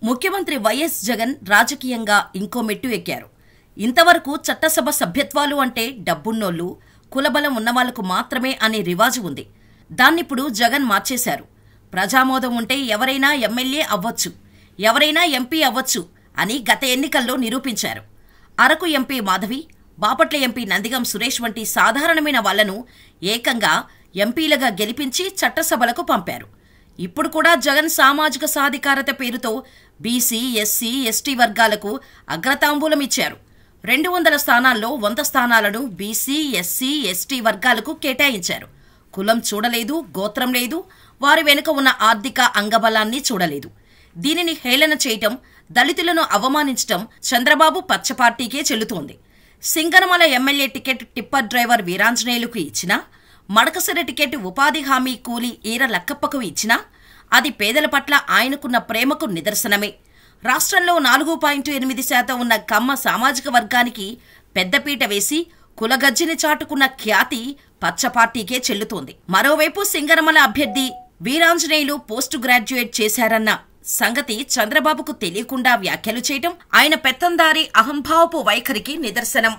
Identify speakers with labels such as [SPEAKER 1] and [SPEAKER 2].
[SPEAKER 1] ముఖ్యమంత్రి వైఎస్ జగన్ రాజకీయంగా ఇంకో మెట్టు ఎక్కారు. ఇంతవరకు చట్టసభ సభ్యత్వాలు అంటే డబ్బున్నోళ్లు, కులబలం ఉన్నవాళ్లకు మాత్రమే అనే రివాజు ఉంది. దాన్నిప్పుడు జగన్ మార్చేశారు. ప్రజామోదం ఉంటే ఎవరైనా ఎమ్మెల్యే అవ్వచ్చు, ఎవరైనా ఎంపీ అవ్వచ్చు అని గత ఎన్నికల్లో నిరూపించారు. అరకు ఎంపీ మాధవి, బాపట్ల ఎంపీ నందిగం సురేష్ వంటి సాధారణమైన వాళ్లను ఏకంగా ఎంపీలుగా గెలిపించి చట్టసభలకు పంపారు. ఇప్పుడు కూడా జగన్ సామాజిక సాధికారత పేరుతో బీసీ, ఎస్సీ, ఎస్టీ వర్గాలకు అగ్రతాంబూలం ఇచ్చారు. 200 స్థానాల్లో 100 స్థానాలను బీసీ, ఎస్సీ, ఎస్టీ వర్గాలకు కేటాయించారు. కులం చూడలేదు, గోత్రం లేదు, వారి వెనుక ఉన్న ఆర్థిక అంగబలాన్ని చూడలేదు. దీనిని హేళన చేయటం, దళితులను అవమానించటం చంద్రబాబు పచ్చపార్టీకే చెల్లుతోంది. Singanamala MLA ticket tipper driver వీరాంజనేయులకు ఇచ్చినా, మడకసిర టికెట్ ఉపాధి హామీ కూలీ ఈర లక్కప్పకు ఇచ్చినా అది పేదల పట్ల ఆయనకున్న ప్రేమకు నిదర్శనమే. రాష్ట్రంలో 4.8% ఉన్న కమ్మ సామాజిక వర్గానికి పెద్దపీట వేసి కులగజ్జిని చాటుకున్న ఖ్యాతి పచ్చపార్టీకే చెల్లుతోంది. మరోవైపు సింగనమల అభ్యర్థి వీరాంజనేయులు పోస్ట్ గ్రాడ్యుయేట్ చేశారన్న సంగతి చంద్రబాబుకు తెలియకుండా వ్యాఖ్యలు చేయటం ఆయన పెత్తందారీ అహంభావపు వైఖరికి నిదర్శనం.